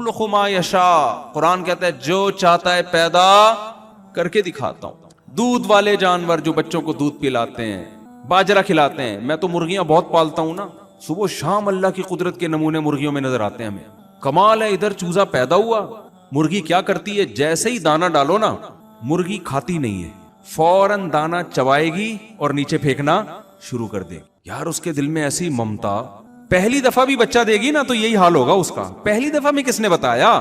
یخلق ما یشاء، قرآن کہتا ہے جو چاہتا ہے پیدا کر کے دکھاتا ہوں. دودھ والے جانور جو بچوں کو دودھ پلاتے ہیں، باجرہ کھلاتے ہیں. میں تو مرغیاں بہت پالتا ہوں نا، صبح شام اللہ کی قدرت کے نمونے مرغیوں میں نظر آتے ہیں ہمیں. کمال ہے، ادھر چوزا پیدا ہوا، مرغی کیا کرتی ہے، جیسے ہی دانا ڈالو نا، مرغی کھاتی نہیں ہے، فوراً دانا چبائے گی اور نیچے پھینکنا شروع کر دے. یار اس کے دل میں ایسی ممتا. پہلی دفعہ بھی بچہ دے گی نا تو یہی حال ہوگا اس کا. پہلی دفعہ میں کس نے بتایا؟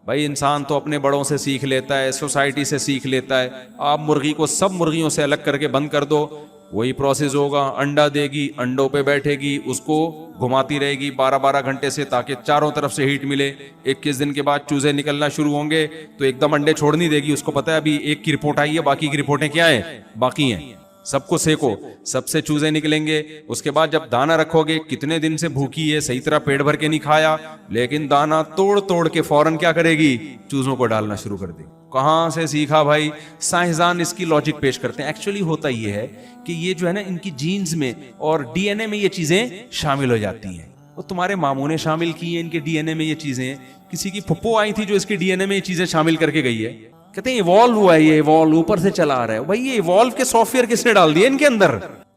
بھائی انسان تو اپنے بڑوں سے سیکھ لیتا ہے، سوسائٹی سے سیکھ لیتا ہے. آپ مرغی کو سب مرغیوں سے الگ کر کے بند کر دو، وہی پروسیس ہوگا. انڈا دے گی، انڈوں پہ بیٹھے گی، اس کو گھماتی رہے گی 12 گھنٹے سے تاکہ چاروں طرف سے ہیٹ ملے. 21 دن کے بعد چوزے نکلنا شروع ہوں گے تو ایک دم انڈے چھوڑ نہیں دے گی. اس کو پتا ہے ابھی ایک کی رپورٹ آئی ہے، باقی کی رپورٹیں کیا ہیں، باقی ہیں. سب کو سیکو، سب سے چوزے نکلیں گے. اس کے بعد جب دانا رکھو گے، کتنے دن سے بھوکی ہے، صحیح طرح پیٹ بھر کے نہیں کھایا، لیکن دانا توڑ کے فوراً کیا کرے گی، چوزوں کو ڈالنا شروع کر دے. کہاں سے سیکھا بھائی؟ سائنسدان اس کی لاجک پیش کرتے ہیں. ایکچولی ہوتا یہ ہے کہ یہ جو ہے نا ان کی جینز میں اور ڈی این اے میں یہ چیزیں شامل ہو جاتی ہیں. وہ تمہارے ماموں نے شامل کی ہیں ان کے ڈی این اے میں یہ چیزیں. کسی کی پھپھو آئی تھی جو اس کی ڈی این اے میں یہ چیزیں شامل کر کے گئی ہے. کہتے ہیں ایوالو ہوا ہے، یہ ایوالو اوپر سے چلا آ رہا ہے. بھائی یہ ایوالو کے سافٹ ویئر کس نے ڈال دیے ان کے اندر؟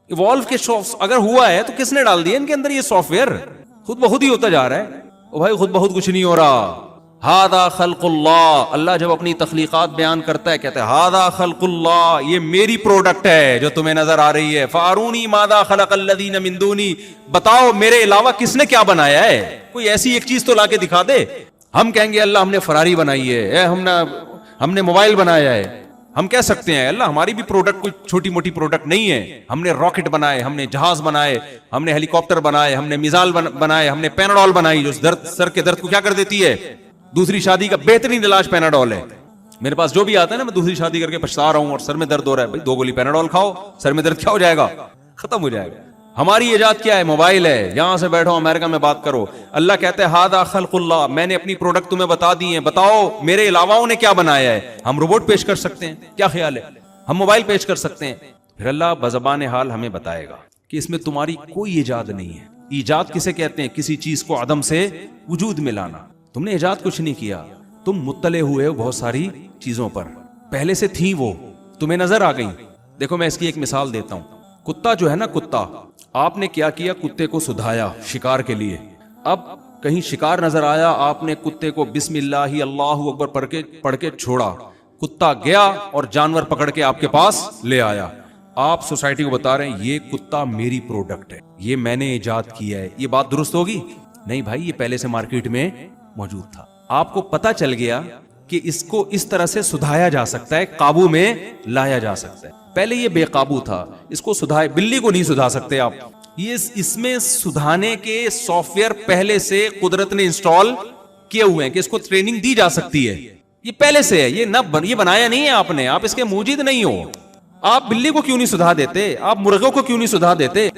ایوالو کے اگر ہوا ہے تو کس نے ڈال دیا ان کے اندر یہ سافٹ ویئر؟ خود بخود ہی ہوتا جا رہا ہے. او بھائی خود بخود کچھ نہیں ہو رہا. ہذا خلق اللہ. اللہ جب اپنی تخلیقات بیان کرتا ہے کہتا ہے ہذا خلق اللہ، یہ میری پروڈکٹ ہے جو تمہیں نظر آ رہی ہے. فارونی ماذا خلق الذین من دونی، بتاؤ میرے علاوہ کس نے کیا بنایا ہے. کوئی ایسی ایک چیز تو لا کے دکھا دے. ہم کہیں گے اللہ ہم نے فراری بنائی ہے، ہم نے موبائل بنایا ہے. ہم کہہ سکتے ہیں اللہ ہماری بھی پروڈکٹ کوئی چھوٹی موٹی پروڈکٹ نہیں ہے. ہم نے راکٹ بنائے، ہم نے جہاز بنائے، ہم نے ہیلی کاپٹر بنائے، ہم نے میزائل بنائے، ہم نے پیناڈول بنائی جو سر کے درد کو کیا کر دیتی ہے. دوسری شادی کا بہترین علاج پیناڈول ہے. میرے پاس جو بھی آتا ہے نا، میں دوسری شادی کر کے پچھتا رہا ہوں اور سر میں درد ہو رہا ہے، بھائی 2 گولی پیناڈول کھاؤ، سر میں درد کیا ہو جائے گا، ختم ہو جائے گا. ہماری ایجاد کیا ہے؟ موبائل ہے. یہاں سے بیٹھو امریکہ میں بات کرو. اللہ کہتے ہیں ہذا خلق اللہ، میں نے اپنی پروڈکٹ تمہیں بتا دی ہیں، بتاؤ میرے علاوہ انہیں کیا بنایا ہے. ہم روبوٹ پیش کر سکتے ہیں، کیا خیال ہے؟ ہم موبائل پیش کر سکتے ہیں. پھر اللہ بزبان حال ہمیں بتائے گا کہ اس میں تمہاری کوئی ایجاد نہیں ہے. ایجاد کسے کہتے ہیں؟ کسی چیز کو عدم سے وجود میں لانا. تم نے ایجاد کچھ نہیں کیا، تم مطلع ہوئے ہو بہت ساری چیزوں پر، پہلے سے تھی وہ تمہیں نظر آ گئی. دیکھو میں اس کی ایک مثال دیتا ہوں. کتا جو ہے نا، کتا، آپ نے کیا کیا، کتے کو سدھایا شکار کے لیے. اب کہیں شکار نظر آیا، آپ نے کتے کو بسم اللہ اللہ اکبر پڑھ کے چھوڑا. کتا گیا اور جانور پکڑ کے آپ کے پاس لے آیا. آپ سوسائٹی کو بتا رہے ہیں یہ کتا میری پروڈکٹ ہے، یہ میں نے ایجاد کیا ہے. یہ بات درست ہوگی؟ نہیں بھائی، یہ پہلے سے مارکیٹ میں موجود تھا. آپ کو پتا چل گیا کہ اس کو اس طرح سے سدھایا جا سکتا ہے، قابو میں لایا جا سکتا ہے. پہلے یہ بے قابو تھا، اس کو سدھائے. بلی کو نہیں سدھا سکتے آپ. یہ اس میں سدھانے کے سافٹ ویئر پہلے سے قدرت نے انسٹال کیے ہوئے ہیں کہ اس کو ٹریننگ دی جا سکتی ہے. یہ پہلے سے ہے، یہ بنایا نہیں ہے آپ نے، آپ اس کے موجد نہیں ہو. آپ بلی کو کیوں نہیں سدھا دیتے؟ آپ مرغوں کو کیوں نہیں سدھا دیتے؟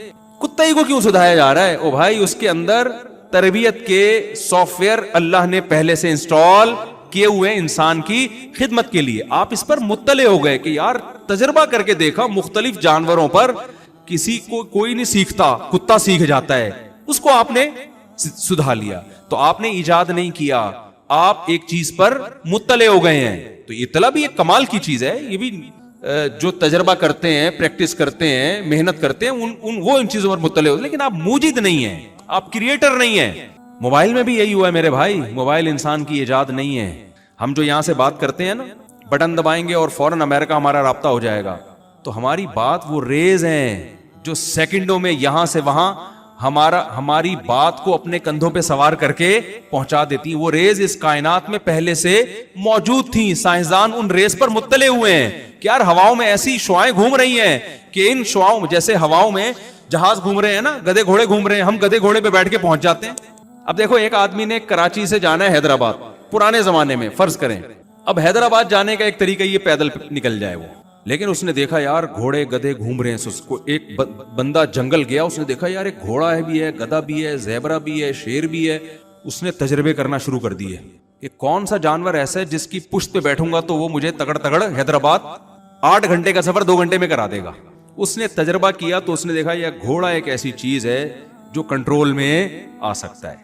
کتے کو کیوں سدھایا جا رہا ہے؟ او بھائی اس کے اندر تربیت کے سافٹ ویئر اللہ نے پہلے سے انسٹال کیے ہوئے انسان کی خدمت کے لیے. آپ اس پر مطلع ہو گئے کہ یار تجربہ کر کے دیکھا مختلف جانوروں پر، کسی کو کوئی نہیں سیکھتا، کتا سیکھ جاتا ہے، اس کو آپ نے سدھا لیا. تو آپ نے ایجاد نہیں کیا، آپ ایک چیز پر مطلع ہو گئے ہیں. تو اطلاع بھی ایک کمال کی چیز ہے. یہ بھی جو تجربہ کرتے ہیں، پریکٹس کرتے ہیں، محنت کرتے ہیں، وہ ان چیزوں پر مطلع ہو. لیکن آپ موجد نہیں ہیں، آپ کریٹر نہیں ہیں. موبائل میں بھی یہی ہوا ہے میرے بھائی. موبائل انسان کی ایجاد نہیں ہے. ہم جو یہاں سے بات کرتے ہیں نا، بٹن دبائیں گے اور فوراً امریکہ ہمارا رابطہ ہو جائے گا. تو ہماری بات وہ ریز ہیں جو سیکنڈوں میں یہاں سے وہاں ہماری بات کو اپنے کندھوں پہ سوار کر کے پہنچا دیتی ہیں. وہ ریز اس کائنات میں پہلے سے موجود تھیں. سائنسدان ان ریز پر مطلع ہوئے ہیں کہ یار ہواؤں میں ایسی شعائیں گھوم رہی ہیں کہ ان شعاؤں جیسے ہواؤں میں جہاز گھوم رہے ہیں نا، گدھے گھوڑے گھوم رہے ہیں، ہم گدھے گھوڑے پہ بیٹھ کے پہنچ جاتے ہیں. اب دیکھو ایک آدمی نے کراچی سے جانا ہے حیدرآباد، پرانے زمانے میں فرض کریں. اب حیدرآباد جانے کا ایک طریقہ یہ پیدل نکل جائے وہ، لیکن اس نے دیکھا یار گھوڑے گدھے گھوم رہے ہیں. اس کو ایک بندہ جنگل گیا، اس نے دیکھا یار ایک گھوڑا بھی ہے، گدھا بھی ہے، زیبرا بھی ہے، شیر بھی ہے. اس نے تجربے کرنا شروع کر دیے کہ کون سا جانور ایسا ہے جس کی پشت پہ بیٹھوں گا تو وہ مجھے تگڑ حیدرآباد 8 گھنٹے کا سفر 2 گھنٹے میں کرا دے گا. اس نے تجربہ کیا تو اس نے دیکھا یہ گھوڑا ایک ایسی چیز ہے جو کنٹرول میں آ سکتا ہے.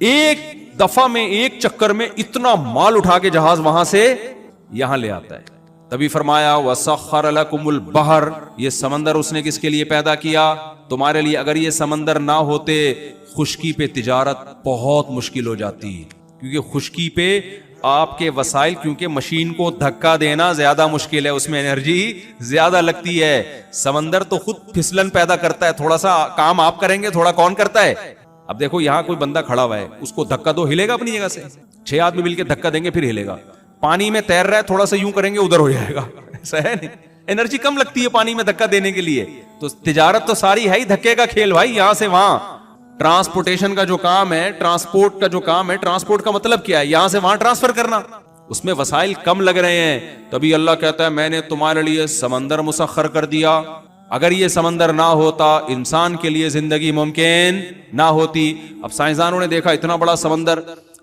ایک دفعہ میں ایک چکر میں اتنا مال اٹھا کے جہاز وہاں سے یہاں لے آتا ہے. تبھی فرمایا وَسَخَّرَ لَكُمُ الْبَحْرَ, یہ سمندر اس نے کس کے لیے پیدا کیا؟ تمہارے لیے. اگر یہ سمندر نہ ہوتے خشکی پہ تجارت بہت مشکل ہو جاتی, کیونکہ خشکی پہ آپ کے وسائل, کیونکہ مشین کو دھکا دینا زیادہ مشکل ہے, اس میں انرجی زیادہ لگتی ہے. سمندر تو خود پھسلن پیدا کرتا ہے, تھوڑا سا کام آپ کریں گے, تھوڑا کون کرتا ہے؟ اب دیکھو یہاں کوئی بندہ کھڑا ہوا ہے, اس کو دھکا دو, ہلے گا اپنی جگہ سے. 6 آدمی مل کے دھکا دیں گے پھر ہلے گا. پانی میں تیر رہا ہے, تھوڑا سا یوں کریں گے ادھر ہو جائے گا. ایسا ہے نہیں, انرجی کم لگتی ہے پانی میں دھکا دینے کے لیے. تو تجارت تو ساری ہے ہی دھکے کا کھیل بھائی, یہاں سے وہاں. ٹرانسپورٹیشن کا جو کام ہے, ٹرانسپورٹ کا جو کام ہے, ٹرانسپورٹ کا مطلب کیا ہے؟ یہاں سے وہاں ٹرانسفر کرنا. اس میں وسائل کم لگ رہے ہیں. تبھی اللہ کہتا ہے میں نے تمہارے لیے سمندر مسخر کر دیا. اگر یہ سمندر نہ ہوتا انسان کے لیے زندگی ممکن نہ ہوتی. اب سائنسدانوں نے دیکھا اتنا بڑا سمندر,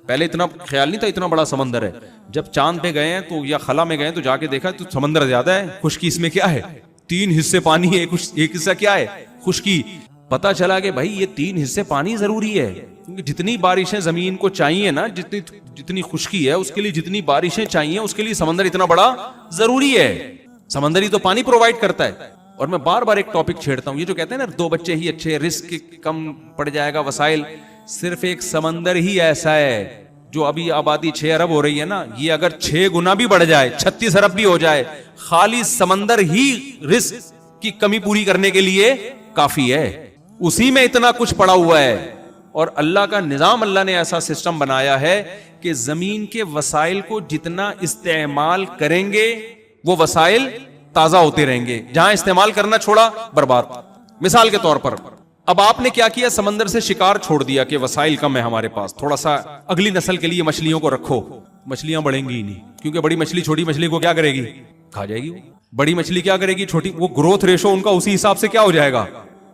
پہلے اتنا خیال نہیں تھا اتنا بڑا سمندر ہے. جب چاند پہ گئے ہیں تو یا خلا میں گئے تو جا کے دیکھا تو سمندر زیادہ ہے, خشکی اس میں کیا ہے؟ 3 حصے پانی ہے, ایک حصہ کیا ہے؟ خشکی. پتا چلا کہ بھائی یہ 3 حصے پانی ضروری ہے, کیونکہ جتنی بارشیں زمین کو چاہیے نا, جتنی خشکی ہے اس کے لیے جتنی بارشیں چاہیے اس کے لیے سمندر اتنا بڑا ضروری ہے. سمندر ہی تو پانی پرووائڈ کرتا ہے. اور میں بار بار ایک ٹاپک چھیڑتا ہوں, یہ جو کہتے ہیں نا 2 بچے ہی اچھے, رسک کم پڑ جائے گا, وسائل, صرف ایک سمندر ہی ایسا ہے جو ابھی آبادی 6 ارب ہو رہی ہے نا, یہ اگر 6 گنا بھی بڑھ جائے, 36 ارب بھی ہو جائے, خالی سمندر ہی رزق کی کمی پوری کرنے کے لیے کافی ہے. اسی میں اتنا کچھ پڑا ہوا ہے. اور اللہ کا نظام, اللہ نے ایسا سسٹم بنایا ہے کہ زمین کے وسائل کو جتنا استعمال کریں گے وہ وسائل تازہ ہوتے رہیں گے, جہاں استعمال کرنا چھوڑا برباد. مثال کے طور پر اب آپ نے کیا کیا, سمندر سے شکار چھوڑ دیا کہ وسائل کم ہے ہمارے پاس, تھوڑا سا اگلی نسل کے لیے مچھلیوں کو رکھو. مچھلیاں بڑھیں گی ہی نہیں, کیونکہ بڑی مچھلی چھوٹی مچھلی کو کیا کرے گی؟ کھا جائے گی. بڑی مچھلی کیا کرے گی؟ چھوٹی. وہ گروتھ ریشو ان کا اسی حساب سے کیا ہو جائے گا.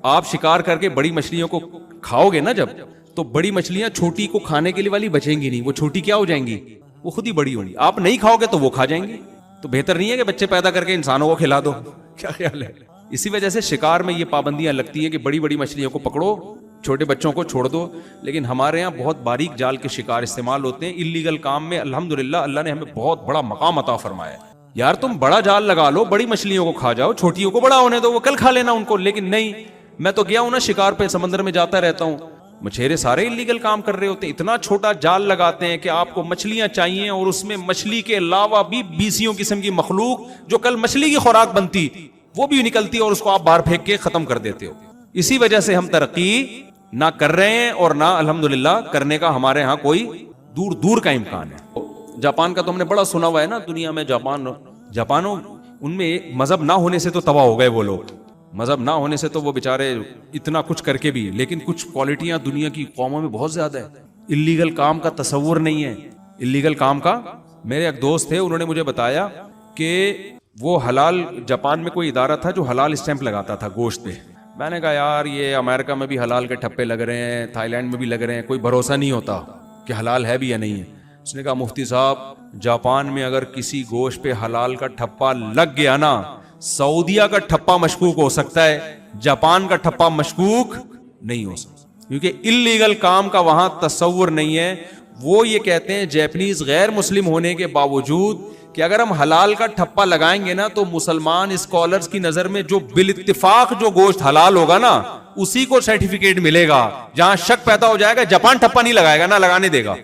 آپ شکار کر کے بڑی مچھلیوں کو کھاؤ گے نا جب, تو بڑی مچھلیاں چھوٹی کو کھانے کے لیے والی بچیں گی نہیں, وہ چھوٹی کیا ہو جائیں گی؟ وہ خود ہی بڑی ہوں گی. آپ نہیں کھاؤ گے تو وہ کھا جائیں گے. تو بہتر نہیں ہے کہ بچے پیدا کر کے انسانوں کو کھلا دو؟ کیا خیال ہے؟ اسی وجہ سے شکار میں یہ پابندیاں لگتی ہیں کہ بڑی بڑی مچھلیوں کو پکڑو, چھوٹے بچوں کو چھوڑ دو. لیکن ہمارے یہاں بہت باریک جال کے شکار استعمال ہوتے ہیں اللیگل کام میں. الحمدللہ اللہ نے ہمیں بہت بڑا مقام عطا فرمایا ہے. یار تم بڑا جال لگا لو, بڑی مچھلیوں کو کھا جاؤ, چھوٹیوں کو بڑا ہونے دو, وہ کل کھا لینا ان کو. لیکن نہیں, میں تو گیا ہوں نا شکار پہ, سمندر میں جاتا رہتا ہوں, مچھیرے سارے اللیگل کام کر رہے ہوتے ہیں. اتنا چھوٹا جال لگاتے ہیں کہ آپ کو مچھلیاں چاہیے, اور اس میں مچھلی کے علاوہ بھی 20 قسم کی مخلوق جو کل مچھلی کی خوراک بنتی وہ بھی نکلتی ہے, اور اس کو آپ باہر پھینک کے ختم کر دیتے ہو. اسی وجہ سے ہم ترقی نہ کر رہے ہیں, اور نہ الحمدللہ کرنے کا ہمارے ہاں کوئی دور دور کا امکان ہے. جاپان کا تو ہم نے بڑا سنا ہوا ہے نا دنیا میں. جاپانوں ان میں مذہب نہ ہونے سے تو تباہ ہو گئے وہ لوگ, مذہب نہ ہونے سے تو وہ بیچارے اتنا کچھ کر کے بھی, لیکن کچھ کوالٹیاں دنیا کی قوموں میں بہت زیادہ ہے. اللیگل کام کا تصور نہیں ہے, اللیگل کام کا. میرے ایک دوست تھے, انہوں نے مجھے بتایا کہ وہ حلال, جاپان میں کوئی ادارہ تھا جو حلال اسٹیمپ لگاتا تھا گوشت پہ. میں نے کہا یار یہ امریکہ میں بھی حلال کے ٹھپے لگ رہے ہیں, تھائی لینڈ میں بھی لگ رہے ہیں, کوئی بھروسہ نہیں ہوتا کہ حلال ہے بھی یا نہیں ہے. اس نے کہا مفتی صاحب جاپان میں اگر کسی گوشت پہ حلال کا ٹھپا لگ گیا نا, سعودیہ کا ٹھپا مشکوک ہو سکتا ہے, جاپان کا ٹھپا مشکوک نہیں ہو سکتا, کیونکہ اللیگل کام کا وہاں تصور نہیں ہے. وہ یہ کہتے ہیں جیپنیز غیر مسلم ہونے کے باوجود کہ اگر ہم حلال کا ٹھپا لگائیں گے نا تو مسلمان اسکالرز کی نظر میں جو بالاتفاق جو گوشت حلال ہوگا نا اسی کو سرٹیفکیٹ ملے گا. جہاں شک پیدا ہو جائے گا جاپان ٹھپا نہیں لگائے گا, نہ لگانے دے گا.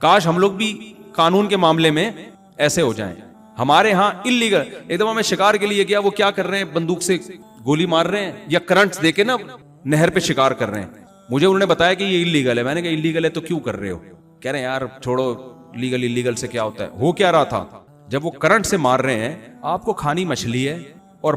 کاش ہم لوگ بھی قانون کے معاملے میں ایسے ہو جائیں. ہمارے ہاں اللیگل. ایک دفعہ میں شکار کے لیے گیا, وہ کیا کر رہے ہیں, بندوق سے گولی مار رہے ہیں یا کرنٹس دے کے نا نہر پہ شکار کر رہے ہیں. مجھے انہوں نے بتایا کہ یہ اللیگل ہے. میں نے کہا اللیگل ہے تو کیوں کر رہے ہو؟ کہہ رہے ہیں یار چھوڑو, لیگل اللیگل سے کیا ہوتا ہے. ہو کیا رہا تھا, جب وہ کرنٹ سے مار رہے ہیں, آپ کو کھانی مچھلی ہے اور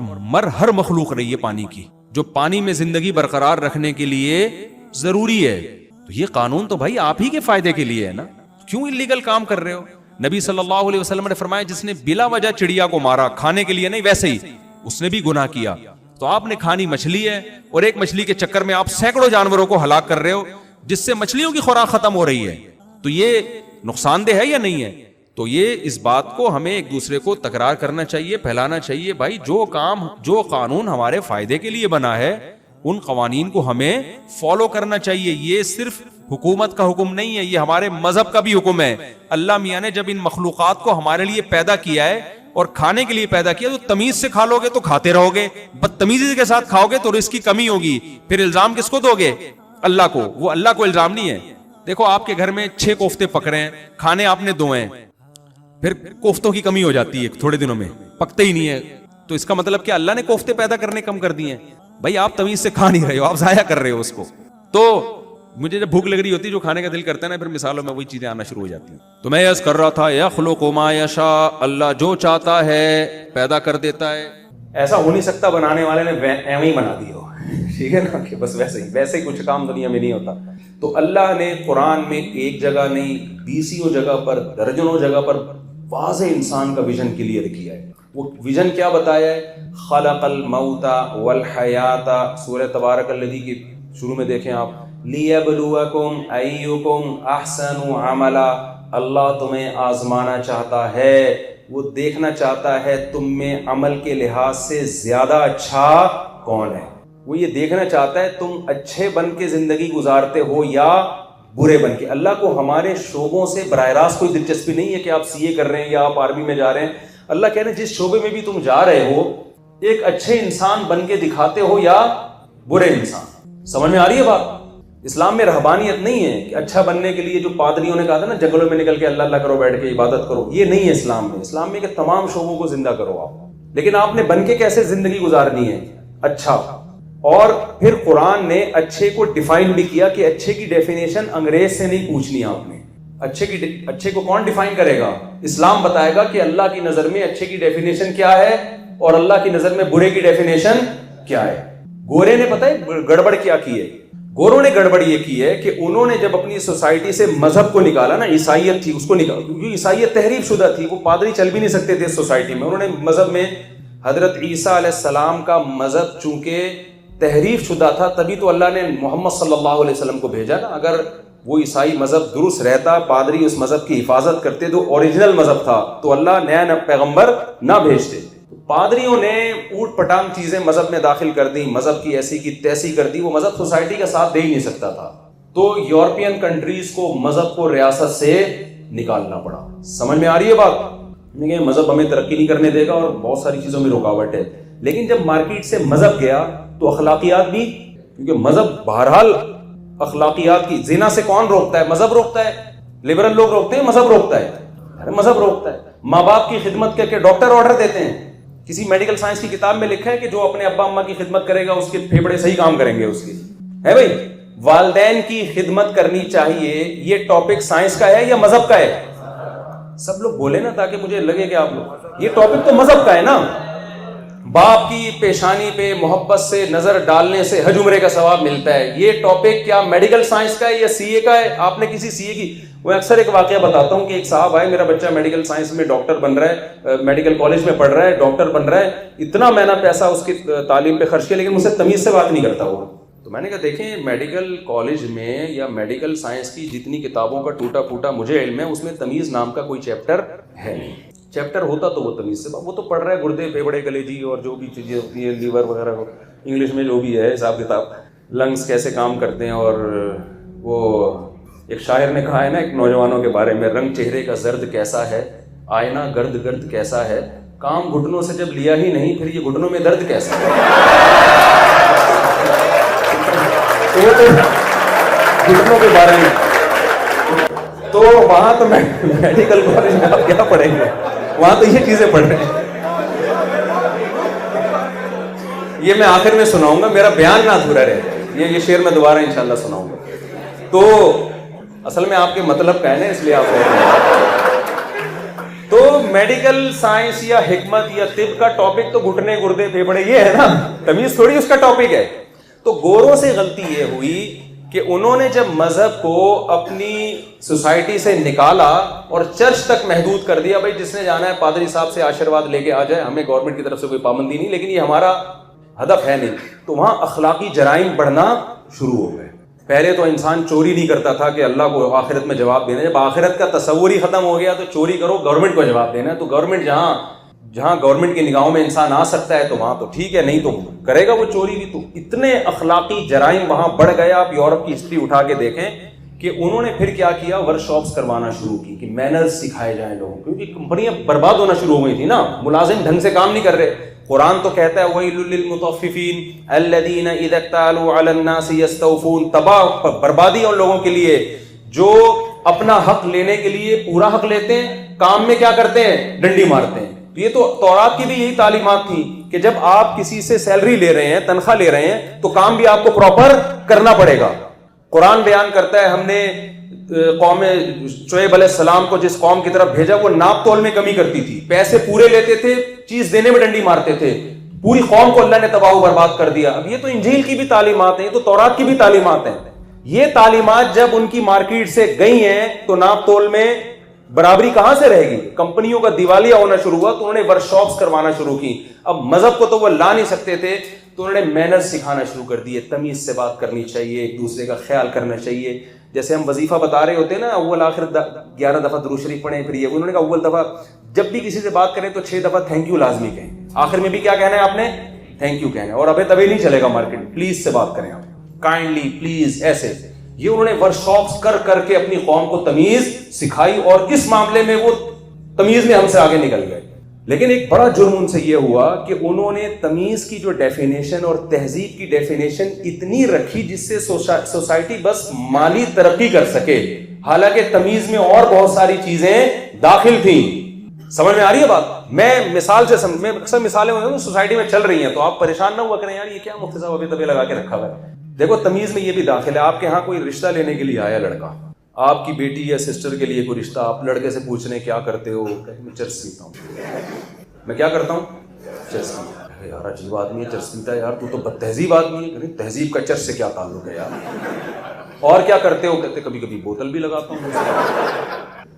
ہر مخلوق رہی ہے پانی کی, جو پانی میں زندگی برقرار رکھنے کے لیے ضروری ہے. تو یہ قانون تو بھائی آپ ہی کے فائدے کے لیے ہے نا, کیوں اللیگل کام کر رہے ہو؟ نبی صلی اللہ علیہ وسلم نے فرمایا جس نے بلا وجہ چڑیا کو مارا, کھانے کے لیے نہیں ویسے ہی, اس نے بھی گناہ کیا. تو آپ نے کھانی مچھلی ہے اور ایک مچھلی کے چکر میں آپ سینکڑوں جانوروں کو ہلاک کر رہے ہو, جس سے مچھلیوں کی خوراک ختم ہو رہی ہے. تو یہ نقصان دہ ہے یا نہیں ہے؟ تو یہ اس بات کو ہمیں ایک دوسرے کو تکرار کرنا چاہیے, پھیلانا چاہیے. بھائی جو قانون ہمارے فائدے کے لیے بنا ہے ان قوانین کو ہمیں فالو کرنا چاہیے. یہ صرف حکومت کا حکم نہیں ہے, یہ ہمارے مذہب کا بھی حکم ہے. اللہ میاں نے جب ان مخلوقات کو ہمارے لیے پیدا کیا ہے اور کھانے کے لیے پیدا کیا, تو تمیز سے کھا لو گے تو کھاتے رہو گے, بدتمیزی کے ساتھ کھاؤ گے تو رزق کی کمی ہوگی. پھر الزام کس کو دو گے؟ اللہ کو. وہ اللہ کو الزام نہیں ہے. دیکھو آپ کے گھر میں 6 کوفتے پک رہے ہیں, کھانے آپ نے 2 ہیں, پھر کوفتوں کی کمی ہو جاتی ہے تھوڑے دنوں میں, پکتے ہی نہیں ہے, تو اس کا مطلب کہ اللہ نے کوفتے پیدا کرنے کم کر دیے ہیں؟ بھائی آپ تمیز سے کھا نہیں رہے ہو, آپ ضائع کر رہے ہو اس کو. تو مجھے جب بھوک لگ رہی ہوتی ہے, جو کھانے کا دل کرتا ہے نا, پھر مثالوں میں وہی چیزیں آنا شروع ہو جاتی ہیں. تو میں عرض کر رہا تھا یخلق ما یشاء, اللہ جو چاہتا ہے پیدا کر دیتا ہے. ایسا ہو نہیں سکتا بنانے والے نے ایویں ہی بنا دیا ہو, ٹھیک ہے نا, کہ بس ویسے ہی کچھ کام دنیا میں نہیں ہوتا. تو اللہ نے قرآن میں ایک جگہ نہیں 20 جگہ پر, درجنوں جگہ پر واضح انسان کا ویژن کلیئر کیا ہے. وہ ویژن کیا بتایا ہے؟ خلق الموت والحیات, سورہ تبارک الذی کی شروع میں دیکھیں آپ, لیبلوکم ایکم احسن عملا, اللہ تمہیں آزمانا چاہتا ہے, وہ دیکھنا چاہتا ہے تم میں عمل کے لحاظ سے زیادہ اچھا کون ہے. وہ یہ دیکھنا چاہتا ہے تم اچھے بن کے زندگی گزارتے ہو یا برے بن کے. اللہ کو ہمارے شعبوں سے براہ راست کوئی دلچسپی نہیں ہے کہ آپ سی اے کر رہے ہیں یا آپ آرمی میں جا رہے ہیں. اللہ کہہ رہے ہیں جس شعبے میں بھی تم جا رہے ہو, ایک اچھے انسان بن کے دکھاتے ہو یا برے انسان. سمجھ میں آ رہی ہے بات؟ اسلام میں رہبانیت نہیں ہے کہ اچھا بننے کے لیے جو پادریوں نے کہا تھا نا جنگلوں میں نکل کے اللہ اللہ کرو, بیٹھ کے عبادت کرو, یہ نہیں ہے اسلام میں. اسلام میں کہ تمام شعبوں کو زندہ کرو آپ, لیکن آپ نے بن کے کیسے زندگی گزارنی ہے؟ اچھا. اور پھر قرآن نے اچھے کو ڈیفائن بھی کیا کہ اچھے کی ڈیفینیشن انگریز سے نہیں پوچھنی آپ نے. اچھے کو کون ڈیفائن کرے گا؟ اسلام بتائے گا کہ اللہ کی نظر میں اچھے کی ڈیفینیشن کیا ہے اور اللہ کی نظر میں برے کی ڈیفینیشن کیا ہے. گورے نے پتہ ہے گڑبڑ کیا کی ہے؟ گوروں نے گڑبڑ یہ کی ہے کہ انہوں نے جب اپنی سوسائٹی سے مذہب کو نکالا نا, عیسائیت تھی اس کو نکالا, کیونکہ عیسائیت تحریف شدہ تھی, وہ پادری چل بھی نہیں سکتے تھے اس سوسائٹی میں. انہوں نے مذہب میں حضرت عیسیٰ علیہ السلام کا مذہب چونکہ تحریف شدہ تھا, تبھی تو اللہ نے محمد صلی اللہ علیہ وسلم کو بھیجا نا. اگر وہ عیسائی مذہب درست رہتا, پادری اس مذہب کی حفاظت کرتے, تو اوریجنل مذہب تھا, تو اللہ نیا پیغمبر نہ بھیجتے. پادریوں نے اوٹ پٹانگ چیزیں مذہب میں داخل کر دی, مذہب کی ایسی کی تیسی کر دی, وہ مذہب سوسائٹی کا ساتھ دے ہی نہیں سکتا تھا. تو یورپین کنٹریز کو مذہب کو ریاست سے نکالنا پڑا. سمجھ میں آ رہی ہے بات؟ کہ مذہب ہمیں ترقی نہیں کرنے دے گا اور بہت ساری چیزوں میں رکاوٹ ہے. لیکن جب مارکیٹ سے مذہب گیا تو اخلاقیات بھی, کیونکہ مذہب بہرحال اخلاقیات کی, زنا سے کون روکتا ہے؟ مذہب روکتا ہے. لبرل لوگ روکتے ہیں, مذہب روکتا ہے. ارے مذہب روکتا ہے. ماں باپ کی خدمت کر کے ڈاکٹر آرڈر دیتے ہیں. کسی میڈیکل سائنس کی کتاب میں لکھا ہے کہ جو اپنے ابا اماں کی خدمت کرے گا اس کے پھیپھڑے صحیح کام کریں گے. اس کی ہے بھائی, والدین کی خدمت کرنی چاہیے. یہ ٹاپک سائنس کا ہے یا مذہب کا ہے؟ سب لوگ بولے نا تاکہ مجھے لگے کہ آپ لوگ, یہ ٹاپک تو مذہب کا ہے نا. باپ کی پیشانی پہ محبت سے نظر ڈالنے سے حج عمرے کا ثواب ملتا ہے. یہ ٹاپک کیا میڈیکل سائنس کا ہے یا سی اے کا ہے؟ آپ نے کسی سی اے کی, میں اکثر ایک واقعہ بتاتا ہوں کہ ایک صاحب آئے, میرا بچہ میڈیکل سائنس میں ڈاکٹر بن رہا ہے, میڈیکل کالج میں پڑھ رہا ہے, ڈاکٹر بن رہا ہے, اتنا میں نے پیسہ اس کی تعلیم پہ خرچ کیا, لیکن مجھ سے تمیز سے بات نہیں کرتا وہ. تو میں نے کہا دیکھیں میڈیکل کالج میں یا میڈیکل سائنس کی جتنی کتابوں کا ٹوٹا پھوٹا مجھے علم ہے, اس میں تمیز نام کا کوئی چیپٹر ہے نہیں. چیپٹر ہوتا تو وہ تمیز سے, وہ تو پڑھ رہا ہے گردے پھیپھڑے کلیجی اور جو بھی چیزیں ہوتی ہیں, لیور وغیرہ, انگلش میں جو بھی ہے حساب کتاب, لنگس کیسے کام کرتے ہیں. اور وہ ایک شاعر نے کہا ہے نا ایک نوجوانوں کے بارے میں, رنگ چہرے کا زرد کیسا ہے, آئینہ گرد گرد کیسا ہے, کام گھٹنوں سے جب لیا ہی نہیں پھر یہ گھٹنوں میں درد کیسا ہے. گھٹنوں کے بارے میں تو وہاں تو میڈیکل کالج میں آپ کیا پڑھیں گے, وہاں تو یہ چیزیں پڑھ رہے ہیں. یہ میں آخر میں سناؤں گا, میرا بیان نہ ادھورا رہے, یہ شعر میں دوبارہ انشاءاللہ سناؤں گا. تو اصل میں آپ کے مطلب کا ہے نا, اس لیے آپ تو میڈیکل سائنس یا حکمت یا طب کا ٹاپک تو گھٹنے گردے پھیپھڑے یہ ہے نا, تمیز تھوڑی اس کا ٹاپک ہے. تو گوروں سے غلطی یہ ہوئی کہ انہوں نے جب مذہب کو اپنی سوسائٹی سے نکالا اور چرچ تک محدود کر دیا, بھائی جس نے جانا ہے پادری صاحب سے آشیرواد لے کے آ جائے, ہمیں گورنمنٹ کی طرف سے کوئی پابندی نہیں, لیکن یہ ہمارا ہدف ہے نہیں. تو وہاں اخلاقی جرائم بڑھنا شروع ہو گئے. پہلے تو انسان چوری نہیں کرتا تھا کہ اللہ کو آخرت میں جواب دینا ہے. جب آخرت کا تصور ہی ختم ہو گیا تو چوری کرو, گورنمنٹ کو جواب دینا ہے. تو گورنمنٹ جہاں گورنمنٹ کی نگاہوں میں انسان آ سکتا ہے تو وہاں تو ٹھیک ہے, نہیں تو کرے گا وہ چوری بھی. تو اتنے اخلاقی جرائم وہاں بڑھ گئے. آپ یورپ کی ہسٹری اٹھا کے دیکھیں کہ انہوں نے پھر کیا کیا, ورک شاپس کروانا شروع کی کہ مینرز سکھائے جائیں لوگوں کو, کیونکہ کمپنیاں برباد ہونا شروع ہو گئی تھی نا, ملازم ڈھنگ سے کام نہیں کر رہے. قرآن تو کہتا ہے وَيْلٌ لِّلْمُطَفِّفِينَ الَّذِينَ إِذَا اكْتَالُوا عَلَى النَّاسِ يَسْتَوْفُونَ. تباہ بربادی ان لوگوں کے لیے جو اپنا حق لینے کے لیے پورا حق لیتے ہیں, کام میں کیا کرتے ہیں, ڈنڈی مارتے ہیں. تو یہ تو تورات کی بھی یہی تعلیمات تھی کہ جب آپ کسی سے سیلری لے رہے ہیں, تنخواہ لے رہے ہیں, تو کام بھی آپ کو پراپر کرنا پڑے گا. قرآن بیان کرتا ہے ہم نے قوم شعیب علیہ السلام کو جس قوم کی طرف بھیجا وہ ناپ تول میں کمی کرتی تھی, پیسے پورے لیتے تھے, چیز دینے میں ڈنڈی مارتے تھے, پوری قوم کو اللہ نے تباہ و برباد کر دیا. اب یہ تو انجیل کی بھی تعلیمات ہیں, یہ تو تورات کی بھی تعلیمات ہیں. یہ تعلیمات جب ان کی مارکیٹ سے گئی ہیں تو ناپ تول میں برابری کہاں سے رہے گی. کمپنیوں کا دیوالیہ ہونا شروع ہوا تو انہوں نے ورک شاپس کروانا شروع کی. اب مذہب کو تو وہ لا نہیں سکتے تھے تو انہوں نے مینرز سکھانا شروع کر دیے, تمیز سے بات کرنی چاہیے, ایک دوسرے کا خیال کرنا چاہیے. جیسے ہم وظیفہ بتا رہے ہوتے ہیں نا, اول آخر 11 دفعہ درود شریف پڑھیں, پھر یہ انہوں نے کہا اول دفعہ جب بھی کسی سے بات کریں تو 6 دفعہ تھینک یو لازمی کہیں, آخر میں بھی کیا کہنا ہے آپ نے, تھینک یو کہنا ہے. اور ابھی تبھی نہیں چلے گا مارکیٹ, پلیز سے بات کریں آپ, کائنڈلی, پلیز, ایسے. یہ انہوں نے ورک شاپس کر کر کے اپنی قوم کو تمیز سکھائی اور اس معاملے میں وہ تمیز میں ہم سے آگے نکل گئے. لیکن ایک بڑا جرم ان سے یہ ہوا کہ انہوں نے تمیز کی جو ڈیفینیشن اور تہذیب کی ڈیفینیشن اتنی رکھی جس سے سوسائٹی بس مالی ترقی کر سکے, حالانکہ تمیز میں اور بہت ساری چیزیں داخل تھیں. سمجھ میں آ رہی ہے بات؟ میں مثال سے میں اکثر مثالیں ہوئی ہیں سوسائٹی میں چل رہی ہیں, تو آپ پریشان نہ ہوا کریں یار یہ کیا مفتی صاحب ابھی تبھی لگا کے رکھا ہوا ہے. دیکھو تمیز میں یہ بھی داخل ہے. آپ کے ہاں کوئی رشتہ لینے کے لیے آیا لڑکا, آپ کی بیٹی یا سسٹر کے لیے کوئی رشتہ, آپ لڑکے سے پوچھ رہے ہیں کیا کرتے ہو, میں چرس پیتا ہوں. میں کیا کرتا ہوں, چرس پیتا. یار عجیب آدمی ہے, چرس پیتا ہے, یار تو تو بد تہذیب آدمی ہے. تہذیب کا چرس سے کیا تعلق ہے یار؟ اور کیا کرتے ہو, کہتے کبھی کبھی بوتل بھی لگاتا ہوں.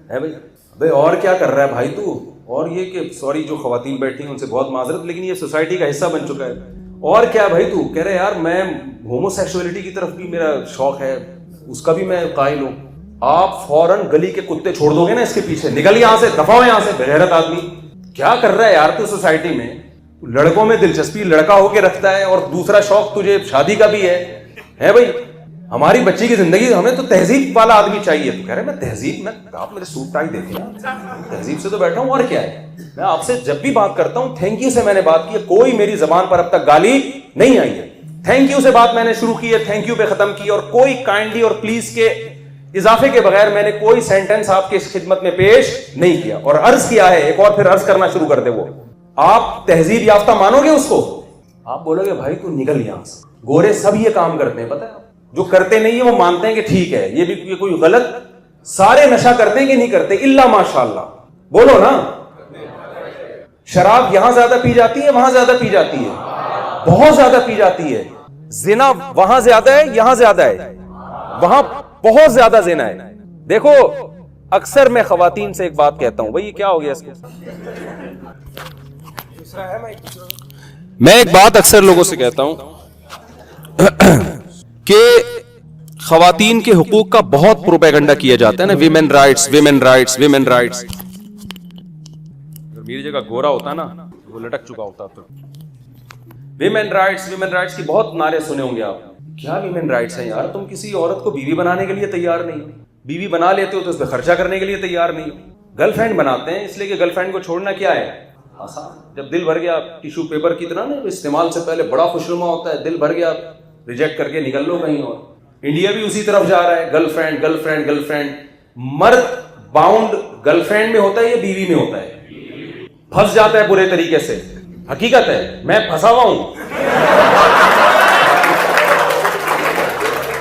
ہے بھائی, بھائی اور کیا کر رہا ہے بھائی تو, اور یہ کہ سوری جو خواتین بیٹھی ہیں ان سے بہت معذرت, لیکن یہ سوسائٹی کا حصہ بن چکا ہے. اور کیا بھائی تو, کہہ رہے یار میں ہومو سیکسولیٹی کی طرف بھی میرا شوق ہے, اس کا بھی میں قائل ہوں. آپ فوراً گلی کے کتے چھوڑ دو گے نا اس کے پیچھے, نکل یہاں سے, دفعہ ہو یہاں سے, بغیرت آدمی. کیا کر رہا ہے یار تو سوسائٹی میں, لڑکوں میں دلچسپی لڑکا ہو کے رکھتا ہے اور دوسرا شوق تجھے شادی کا بھی ہے بھائی. ہماری بچی کی زندگی, ہمیں تو تہذیب والا آدمی چاہیے. تو کہہ رہے میں تہذیب, میں آپ میرے سوٹ ٹائی دیکھیں, تہذیب سے تو بیٹھا ہوں, اور کیا ہے. میں آپ سے جب بھی بات کرتا ہوں تھینک یو سے میں نے بات کی ہے, کوئی میری زبان پر اب تک گالی نہیں آئی ہے. تھینک یو سے بات میں نے شروع کی ہے, تھینک یو پہ ختم کی, اور کوئی کائنڈلی اور پلیز کے اضافے کے بغیر میں نے کوئی سینٹنس آپ کے خدمت میں پیش نہیں کیا. اور عرض کیا ہے, ایک اور پھر عرض کرنا شروع کر دے. وہ آپ تہذیب یافتہ مانو گے اس کو, آپ بولو گے بھائی تو نکل یہاں سے. گورے سب یہ کام کرتے ہیں, پتہ ہے, جو کرتے نہیں ہیں وہ مانتے ہیں کہ ٹھیک ہے یہ بھی کوئی غلط. سارے نشہ کرتے ہیں کہ نہیں کرتے, الا ماشاء اللہ, بولو نا. شراب یہاں زیادہ پی جاتی ہے, وہاں زیادہ پی جاتی ہے, بہت زیادہ پی جاتی ہے. زنا وہاں زیادہ ہے, یہاں زیادہ ہے, وہاں بہت زیادہ زنا ہے. دیکھو اکثر میں خواتین سے ایک بات کہتا ہوں, بھائی کیا ہو گیا اس کو, میں ایک بات اکثر لوگوں سے کہتا ہوں کہ خواتین کے حقوق کا بہت پروپیگنڈا کیا جاتا ہے نا, women rights, women rights, women rights. میری جگہ گورا ہوتا نا وہ لٹک چکا ہوتا. تو ویمن رائٹس, ویمن رائٹس کی بہت نعرے سنے ہوں گے آپ. کیا ویمن رائٹس ہیں یار, تم کسی عورت کو بیوی بنانے کے لیے تیار نہیں, بیوی بنا لیتے ہو تو اس پہ خرچہ کرنے کے لیے تیار نہیں, گرل فرینڈ بناتے ہیں اس لیے کہ گرل فرینڈ کو چھوڑنا کیا ہے آسان. جب دل بھر گیا, ٹیشو پیپر کی طرح نا, استعمال سے پہلے بڑا خوشنما ہوتا ہے, دل بھر گیا ریجیکٹ کر کے نکل لو کہیں اور. انڈیا بھی اسی طرف جا رہا ہے, girl friend, girl friend, girl friend. مرد باؤنڈ گرل فرینڈ میں ہوتا ہے یا بیوی میں ہوتا ہے؟ پھنس جاتا ہے برے طریقے سے. حقیقت ہے میں پھنسا ہوا ہوں.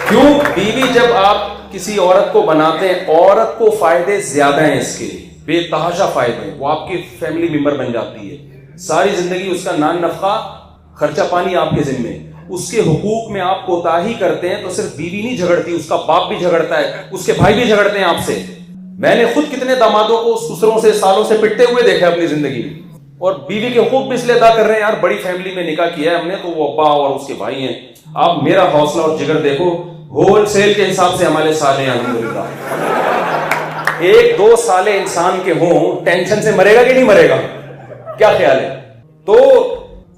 کیوں؟ بیوی جب آپ کسی عورت کو بناتے ہیں, عورت کو فائدے زیادہ ہیں, اس کے بے تحاشا فائدے ہیں. وہ آپ کی فیملی ممبر بن جاتی ہے, ساری زندگی اس کا نان نفقہ خرچہ پانی آپ کے ذمہ. اس کے حقوق میں آپ کوتاہی کرتے ہیں تو صرف بیوی نہیں جھگڑتی, اس کا باپ بھی جھگڑتا ہے, اس کے بھائی بھی جھگڑتے ہیں آپ سے. میں نے خود کتنے دامادوں کو سسروں سے سالوں سے پٹتے ہوئے دیکھا اپنی زندگی میں. اور بیوی کے حقوق بھی اس لیے ادا کر رہے ہیں, یار بڑی فیملی میں نکاح کیا ہے ہم نے تو وہ ابا اور اس کے بھائی ہیں. آپ میرا حوصلہ اور جگر دیکھو, ہول سیل کے حساب سے ہمارے سالے ہیں الحمدللہ. 1-2 سالے انسان کے ہوں, ٹینشن سے مرے گا کہ نہیں مرے گا, کیا خیال ہے؟ تو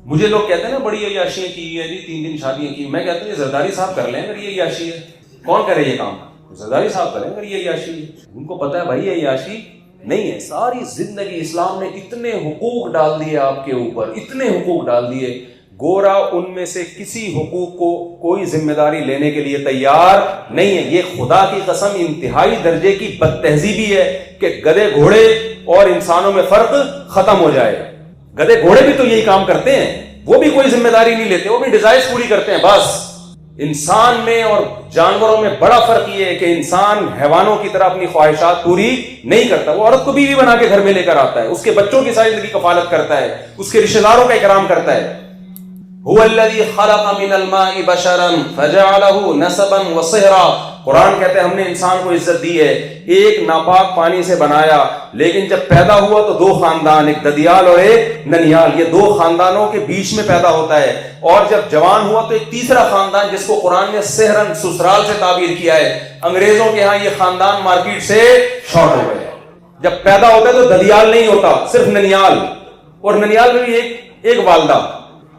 مجھے لوگ کہتے ہیں نا بڑی عیاشیاں کی ہے جی, 3 دن شادیاں کی. میں کہتا ہوں یہ زرداری صاحب کر لیں اگر یہ عیاشی ہے, کون کرے یہ کام؟ زرداری صاحب کریں اگر یہ عیاشی، ان کو پتا ہے بھائی یہ عیاشی نہیں ہے. ساری زندگی اسلام نے اتنے حقوق ڈال دیے آپ کے اوپر، اتنے حقوق ڈال دیے، گورا ان میں سے کسی حقوق کو کوئی ذمہ داری لینے کے لیے تیار نہیں ہے. یہ خدا کی قسم انتہائی درجے کی بد تہذیبی ہے کہ گدھے گھوڑے اور انسانوں میں فرق ختم ہو جائے. گدھے گھوڑے بھی تو یہی کام کرتے ہیں، وہ بھی کوئی ذمہ داری نہیں لیتے، وہ بھی ڈیزائرز پوری کرتے ہیں. بس انسان میں اور جانوروں میں بڑا فرق یہ ہے کہ انسان حیوانوں کی طرح اپنی خواہشات پوری نہیں کرتا. وہ عورت کو بیوی بنا کے گھر میں لے کر آتا ہے، اس کے بچوں کی ساری زندگی کفالت کرتا ہے، اس کے رشتہ داروں کا اکرام کرتا ہے. هو الذی خلق من الماء بشرا فجعله نسبا وصہرا. قرآن کہتے ہیں ہم نے انسان کو عزت دی ہے، ایک ناپاک پانی سے بنایا، لیکن جب پیدا ہوا تو دو خاندان، ایک ددیال اور ایک ننیال، یہ دو خاندانوں کے بیچ میں پیدا ہوتا ہے. اور جب جوان ہوا تو ایک تیسرا خاندان جس کو قرآن نے سحرن سسرال سے تعبیر کیا ہے. انگریزوں کے ہاں یہ خاندان مارکیٹ سے شارٹ ہو گئے. جب پیدا ہوتا ہے تو ددیال نہیں ہوتا، صرف ننیال، اور ننیال میں بھی ایک والدہ،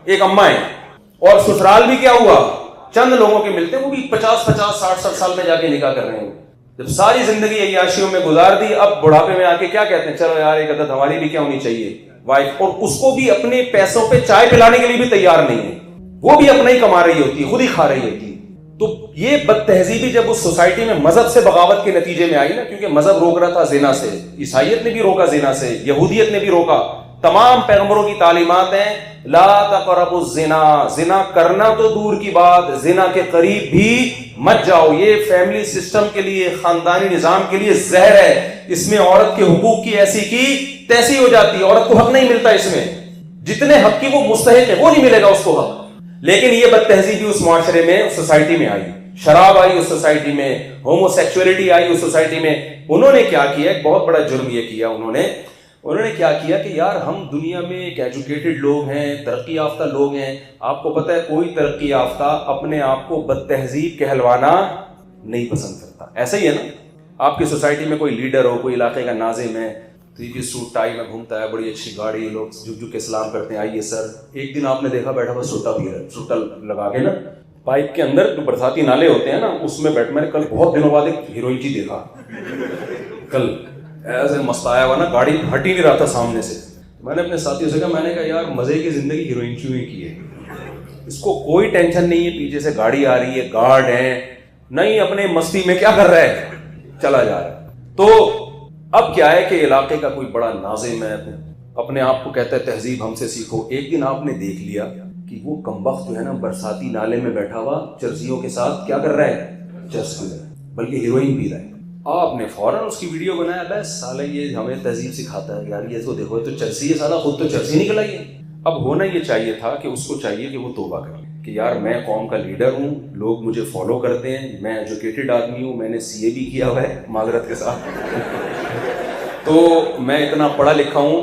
ایک اماں ہے. اور سسرال بھی کیا ہوا، چند لوگوں کے ملتے ہیں، وہ بھی 50 60 سال میں جا کے نکاح کر رہے ہیں. جب ساری زندگی عیاشیوں میں گزار دی، اب بڑھاپے میں آ کے کیا کہتے ہیں، چلو یار ایک عدد ہماری بھی کیا ہونی چاہیے وائف. اور اس کو بھی اپنے پیسوں پہ چائے پلانے کے لیے بھی تیار نہیں ہے، وہ بھی اپنا ہی کما رہی ہوتی ہے، خود ہی کھا رہی ہوتی ہے. تو یہ بد تہذیبی جب اس سوسائٹی میں مذہب سے بغاوت کے نتیجے میں آئی نا، کیونکہ مذہب روک رہا تھا زنا سے، عیسائیت نے بھی روکا زنا سے، یہودیت نے بھی روکا. تمام پیغمبروں کی تعلیمات ہیں لا تقربوا الزنا، زنا کرنا تو دور کی بات، زنا کے قریب بھی مت جاؤ. یہ فیملی سسٹم کے لیے، خاندانی نظام کے لیے زہر ہے. اس میں عورت کے حقوق کی ایسی کی تیسی ہو جاتی ہے، عورت کو حق نہیں ملتا اس میں، جتنے حق کی وہ مستحق ہے وہ نہیں ملے گا اس کو حق. لیکن یہ بد تہذیبی اس معاشرے میں، اس سوسائٹی میں آئی، شراب آئی اس سوسائٹی میں، ہومو سیکچولیٹی آئی اس سوسائٹی میں. انہوں نے کیا کیا، ایک بہت بڑا جرم یہ کیا انہوں نے کیا کیا کہ یار ہم دنیا میں ایک ایجوکیٹڈ لوگ ہیں، ترقی یافتہ لوگ ہیں. آپ کو پتہ ہے کوئی ترقی یافتہ اپنے آپ کو بد تہذیب کہلوانا نہیں پسند کرتا. ایسا ہی ہے نا، آپ کی سوسائٹی میں کوئی لیڈر ہو، کوئی علاقے کا ناظم ہے، 3 پیس سوٹ ٹائی میں گھومتا ہے، بڑی اچھی گاڑی، لوگ جھک جھک کے سلام کرتے ہیں، آئیے سر. ایک دن آپ نے دیکھا بیٹھا ہوا سوٹا پی رہا ہے، سوٹا لگا کے نا پائپ کے اندر جو برساتی نالے ہوتے ہیں نا اس میں بیٹھ. میں نے کل بہت دنوں بعد ایک ہیروئن چی دیکھا، کل ایسے مستایا ہوا نا، گاڑی ہٹ ہی نہیں رہا تھا سامنے سے. میں نے اپنے ساتھیوں سے کہا، میں نے کہا یار مزے کی زندگی ہیروئن کیوں ہی کی ہے، اس کو کوئی ٹینشن نہیں ہے، پیچھے سے گاڑی آ رہی ہے، گارڈ ہیں، نہیں اپنے مستی میں کیا کر رہا ہے، چلا جا رہا ہے. تو اب کیا ہے کہ علاقے کا کوئی بڑا ناظم ہے، اپنے آپ کو کہتا ہے تہذیب ہم سے سیکھو. ایک دن آپ نے دیکھ لیا کہ وہ کمبخت جو ہے نا برساتی نالے میں بیٹھا ہوا چرسیوں کے ساتھ کیا کر رہا ہے، چرس پی رہا ہے، بلکہ ہیروئن پی رہا ہے. آپ نے فوراً اس کی ویڈیو بنایا، بس سالہ یہ ہمیں تہذیب سکھاتا ہے یار، یہ تو دیکھو تو چرسی ہے، سالہ خود تو چرسی نکل آئی ہے. اب ہونا یہ چاہیے تھا کہ اس کو چاہیے کہ وہ توبہ کرے کہ یار میں قوم کا لیڈر ہوں، لوگ مجھے فالو کرتے ہیں، میں ایجوکیٹڈ آدمی ہوں، میں نے CA بھی کیا ہوا ہے معذرت کے ساتھ، تو میں اتنا پڑھا لکھا ہوں،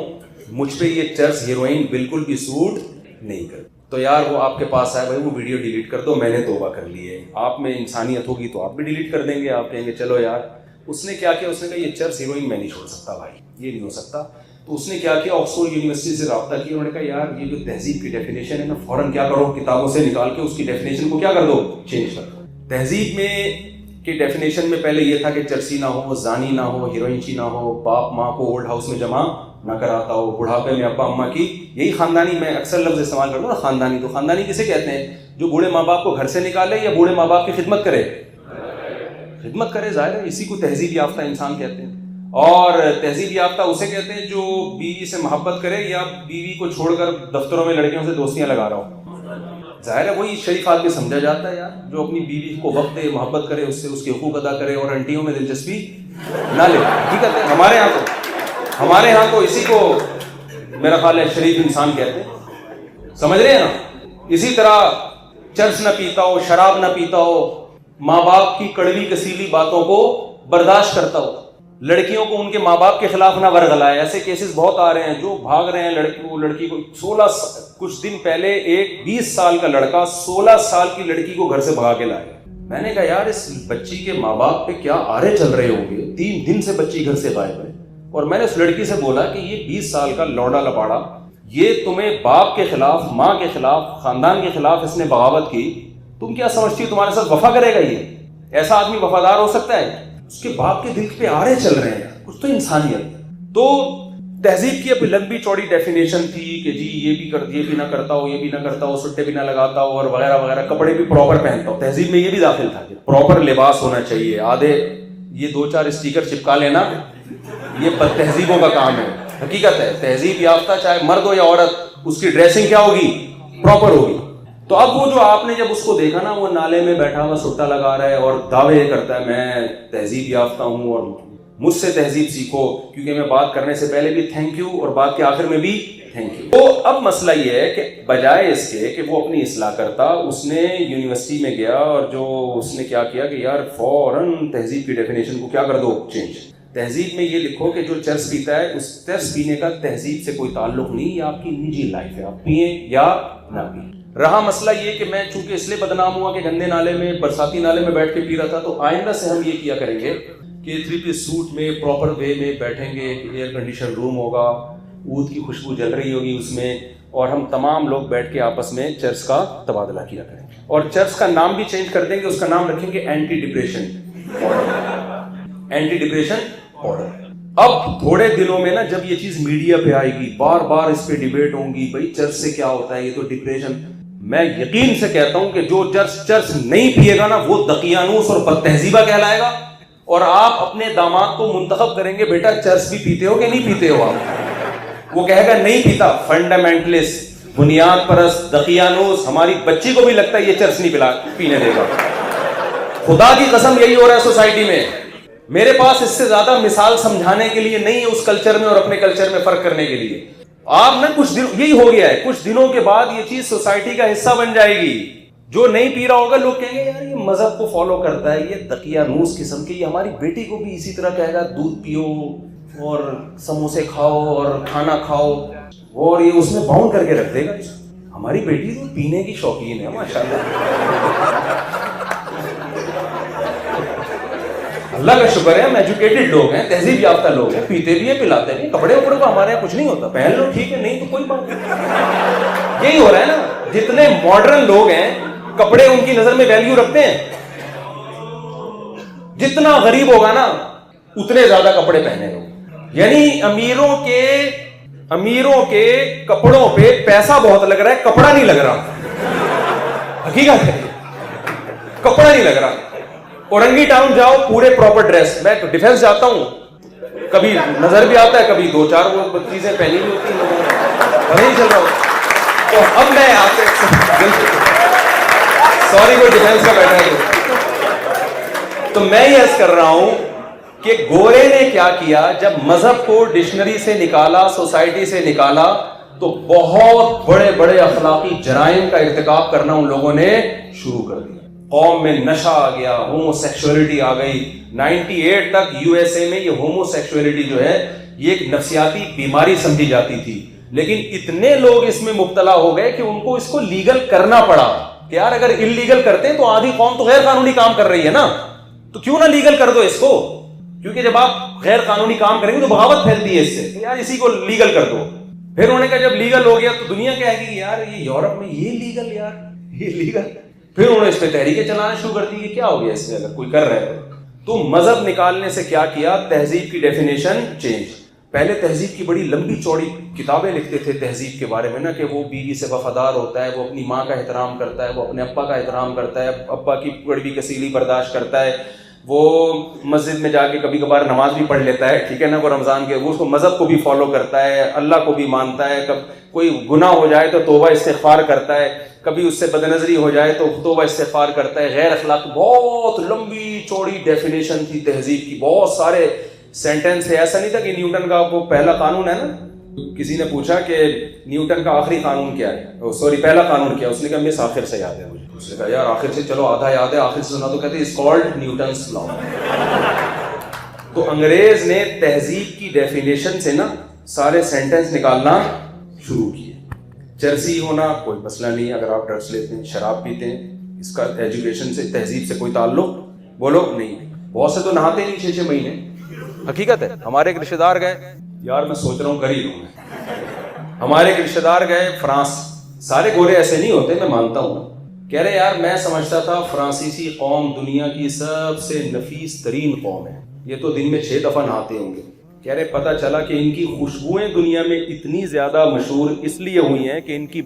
مجھ پہ یہ چرس ہیروئن بالکل بھی سوٹ نہیں کرتی. تو یار وہ آپ کے پاس آئے، بھائی وہ ویڈیو ڈیلیٹ کر دو، میں نے توبہ کر لی ہے. آپ میں انسانیت ہوگی تو آپ بھی ڈیلیٹ کر دیں گے، آپ کہیں گے چلو یار. اس نے کیا کیا، اس نے کہا یہ چرس ہیروئن میں نہیں چھوڑ سکتا بھائی، یہ نہیں ہو سکتا. تو اس نے کیا کیا، آکسفورڈ یونیورسٹی سے رابطہ کیا، انہوں نے کہا یار یہ جو تہذیب کی ڈیفینیشن ہے نا، فوراً کیا کرو کتابوں سے نکال کے اس کی ڈیفینیشن کو کیا کر دو، چینج کر دو. تہذیب میں کی ڈیفینیشن میں پہلے یہ تھا کہ چرسی نہ ہو، زانی نہ ہو، ہیروئنچی نہ ہو، باپ ماں کو اولڈ ہاؤس میں جمع نہ کراتا ہو، بڑھاپے میں ابا اماں کی، یہی خاندانی، میں اکثر لفظ استعمال کرتا ہوں نا خاندانی. تو خاندانی کسے کہتے ہیں، جو بوڑھے ماں باپ کو گھر سے نکالے یا بوڑھے ماں باپ کی خدمت کرے، خدمت کرے، ظاہر ہے اسی کو تہذیب یافتہ انسان کہتے ہیں. اور تہذیب یافتہ اسے کہتے ہیں جو بیوی سے محبت کرے یا بیوی کو چھوڑ کر دفتروں میں لڑکیوں سے دوستیاں لگا رہا ہو. ظاہر ہے وہی شریف آدمی سمجھا جاتا ہے یار، جو اپنی بیوی کو وقت دے، محبت کرے، اس سے اس کے حقوق ادا کرے اور انٹیوں میں دلچسپی نہ لے. حقیقت ہے ہمارے ہاں تو اسی کو میرا خیال ہے شریف انسان کہتے ہیں، سمجھ رہے ہیں نا. اسی طرح چرس نہ پیتا ہو، شراب نہ پیتا ہو، ماں باپ کی کڑوی کسیلی باتوں کو برداشت کرتا ہو، لڑکیوں کو ان کے ماں باپ کے خلاف نہ ورغلائے. ایسے کیسز بہت آ رہے ہیں، جو بھاگ رہے ہیں لڑکی کو 16 کچھ دن پہلے ایک 20 سال کا لڑکا 16 سال کی لڑکی کو گھر سے بھگا کے لائے. میں نے کہا یار اس بچی کے ماں باپ پہ کیا آرے چل رہے ہوں گے، 3 دن سے بچی گھر سے غائب ہے. اور میں نے اس لڑکی سے بولا کہ یہ 20 سال کا لوڈا لپاڑا، یہ تمہیں باپ کے خلاف، ماں کے خلاف، خاندان کے خلاف اس نے بغاوت کی، تم کیا سمجھتی ہو تمہارے ساتھ وفا کرے گا؟ یہ ایسا آدمی وفادار ہو سکتا ہے؟ اس کے باپ کے دل پہ آرے چل رہے ہیں، کچھ تو انسانیت. تو تہذیب کی اب لمبی چوڑی ڈیفینیشن تھی کہ جی یہ بھی نہ کرتا ہو، یہ بھی نہ کرتا ہو، سٹے بھی نہ لگاتا ہو، اور وغیرہ وغیرہ، کپڑے بھی پراپر پہنتا ہو. تہذیب میں یہ بھی داخل تھا کہ پراپر لباس ہونا چاہیے. آدھے یہ 2-4 اسٹیکر چپکا لینا یہ بد تہذیبوں کا کام ہے. حقیقت ہے تہذیب یافتہ چاہے مرد ہو یا عورت، اس کی ڈریسنگ کیا ہوگی؟ پراپر ہوگی. تو اب وہ جو آپ نے جب اس کو دیکھا نا، وہ نالے میں بیٹھا ہوا سٹا لگا رہا ہے اور دعوے کرتا ہے میں تہذیب یافتہ ہوں اور مجھ سے تہذیب سیکھو، کیونکہ میں بات کرنے سے پہلے بھی تھینک یو اور بات کے آخر میں بھی تھینک یو. تو اب مسئلہ یہ ہے کہ بجائے اس کے کہ وہ اپنی اصلاح کرتا، اس نے یونیورسٹی میں گیا اور جو اس نے کیا کیا کہ یار فوراً تہذیب کی ڈیفینیشن کو کیا کر دو، چینج. تہذیب میں یہ لکھو کہ جو چرس پیتا ہے، اس چرس پینے کا تہذیب سے کوئی تعلق نہیں، یہ آپ کی نجی لائف ہے، آپ پئیں یا نہ پئیں. رہا مسئلہ یہ کہ میں چونکہ اس لیے بدنام ہوا کہ گندے نالے میں، برساتی نالے میں بیٹھ کے پی رہا تھا، تو آئندہ سے ہم یہ کیا کریں گے کہ 3 پیس سوٹ میں پراپر وے میں بیٹھیں گے، ایئر کنڈیشن روم ہوگا، عود کی خوشبو جل رہی ہوگی اس میں، اور ہم تمام لوگ بیٹھ کے آپس میں چرس کا تبادلہ کیا کریں گے. اور چرس کا نام بھی چینج کر دیں گے، اس کا نام رکھیں گے anti depression powder. Anti depression powder. اب تھوڑے دنوں میں نا جب یہ چیز میڈیا پہ آئے گی، بار بار اس پہ ڈیبیٹ ہوں گی، بھائی چرس سے کیا ہوتا ہے، یہ تو ڈپریشن. میں یقین سے کہتا ہوں کہ جو چرس نہیں پیے گا نا، وہ دقیانوس اور بد تہذیبہ کہلائے گا. اور آپ اپنے داماد کو منتخب کریں گے، بیٹا چرس بھی پیتے ہو کہ نہیں پیتے ہو آپ؟ وہ کہے گا نہیں پیتا. فنڈامنٹلسٹ، بنیاد پرست، دقیانوس. ہماری بچی کو بھی لگتا ہے یہ چرس نہیں پینے دے گا. خدا کی قسم یہی ہو رہا ہے سوسائٹی میں. میرے پاس اس سے زیادہ مثال سمجھانے کے لیے نہیں ہے اس کلچر میں اور اپنے کلچر میں فرق کرنے کے لیے. آپ نا کچھ دن یہی ہو گیا ہے، کچھ دنوں کے بعد یہ چیز سوسائٹی کا حصہ بن جائے گی. جو نہیں پی رہا ہوگا لوگ کہیں گے یار یہ مذہب کو فالو کرتا ہے، یہ دقیانوس قسم کے. یہ ہماری بیٹی کو بھی اسی طرح کہے گا دودھ پیو اور سموسے کھاؤ اور کھانا کھاؤ، اور یہ اس میں باؤنڈ کر کے رکھ دے گا. ہماری بیٹی تو پینے کی شوقین ہے ماشاءاللہ. اللہ کا شکر ہے ہم ایجوکیٹڈ لوگ ہیں، تہذیب یافتہ لوگ ہیں، پیتے بھی ہیں پلاتے بھی ہیں. کپڑے وپڑے کو ہمارے یہاں کچھ نہیں ہوتا، پہن لو ٹھیک ہے، نہیں تو کوئی بات نہیں. یہی ہو رہا ہے نا. جتنے ماڈرن لوگ ہیں کپڑے ان کی نظر میں ویلیو رکھتے ہیں. جتنا غریب ہوگا نا اتنے زیادہ کپڑے پہنے گا. یعنی امیروں کے کپڑوں پہ پیسہ بہت لگ رہا ہے، کپڑا نہیں لگ رہا. حقیقت ہے کپڑا نہیں لگ رہا. اورنگی ٹاؤن جاؤ پورے پراپر ڈریس. میں ڈیفینس جاتا ہوں، کبھی نظر بھی آتا ہے، کبھی 2-4 وہ چیزیں پہنی بھی ہوتی ہیں، پتہ نہیں چل رہا ہوتا. تو اب میں آپ سے سوری وہ ڈیفینس کا بیٹھا ہے. تو میں یہ عرض کر رہا ہوں کہ گورے نے کیا کیا، جب مذہب کو ڈکشنری سے نکالا، سوسائٹی سے نکالا، تو بہت بڑے بڑے اخلاقی جرائم کا ارتکاب کرنا ان لوگوں نے شروع کر دیا. قوم میں نشہ آ گیا، ہومو سیکشولیٹی آ گئی. 98 تک یو ایس اے میں یہ ہومو سیکشولیٹی جو ہے یہ ایک نفسیاتی بیماری سمجھی جاتی تھی. لیکن اتنے لوگ اس میں مبتلا ہو گئے کہ ان کو اس کو لیگل کرنا پڑا کہ یار اگر انلیگل کرتے ہیں تو آدھی قوم تو غیر قانونی کام کر رہی ہے نا، تو کیوں نہ لیگل کر دو اس کو. کیونکہ جب آپ غیر قانونی کام کریں گے تو بغاوت پھیلتی ہے اس سے، یار اسی کو لیگل کر دو. پھر انہوں نے کہا جب لیگل ہو گیا تو دنیا کہے گی یار یہ یورپ میں یہ لیگل، یار یہ لیگل. پھر انہوں نے اس پہ تحریکیں چلانا شروع کر دی کہ کیا ہو گیا اس میں اگر کوئی کر رہے تو. مذہب نکالنے سے کیا کیا، تہذیب کی ڈیفینیشن چینج. پہلے تہذیب کی بڑی لمبی چوڑی کتابیں لکھتے تھے تہذیب کے بارے میں نا، کہ وہ بیوی سے وفادار ہوتا ہے، وہ اپنی ماں کا احترام کرتا ہے، وہ اپنے ابا کا احترام کرتا ہے، ابا کی کڑوی کسیلی برداشت کرتا ہے، وہ مسجد میں جا کے کبھی کبھار نماز بھی پڑھ لیتا ہے، ٹھیک ہے نا، وہ رمضان کے وہ اس کو مذہب کو بھی فالو کرتا ہے، اللہ کو بھی مانتا ہے. کوئی گناہ ہو جائے تو توبہ استغفار کرتا ہے، کبھی اس سے بدنظری ہو جائے تو توبہ استغفار کرتا ہے. غیر اخلاق بہت لمبی چوڑی ڈیفینیشن تھی تہذیب کی، بہت سارے سینٹنس ہے. ایسا نہیں تھا کہ نیوٹن کا وہ پہلا قانون ہے نا، کسی نے پوچھا کہ نیوٹن کا آخری قانون کیا ہے، سوری پہلا قانون کیا ہے، اس نے کہا مس آخر سے یاد ہے مجھے. اس نے کہا یار آخر سے چلو آدھا یاد ہے، آخر سے سنا تو کہتے اٹس کالڈ نیوٹنس لا. تو انگریز نے تہذیب کی ڈیفینیشن سے نا سارے سینٹنس نکالنا شروع کیے. چرسی ہونا کوئی مسئلہ نہیں، اگر آپ ڈرگس لیتے ہیں، شراب پیتے ہیں، اس کا ایجوکیشن سے تہذیب سے کوئی تعلق بولو نہیں. بہت سے تو نہاتے نہیں 6 مہینے. حقیقت ہے. ہمارے ایک رشتے دار گئے، یار میں سوچ رہا ہوں غریب ہوں، ہمارے ایک رشتے دار گئے فرانس. سارے گورے ایسے نہیں ہوتے، میں مانتا ہوں، کہہ رہے یار میں سمجھتا تھا فرانسیسی قوم دنیا کی سب سے نفیس ترین قوم ہے، یہ تو دن میں 6 دفعہ نہاتے ہوں گے۔ کہہ رہے پتہ چلا کہ ان کی خوشبوئیں دنیا میں اتنی زیادہ مشہور اس لیے ہوئی ہیں کہ ان کی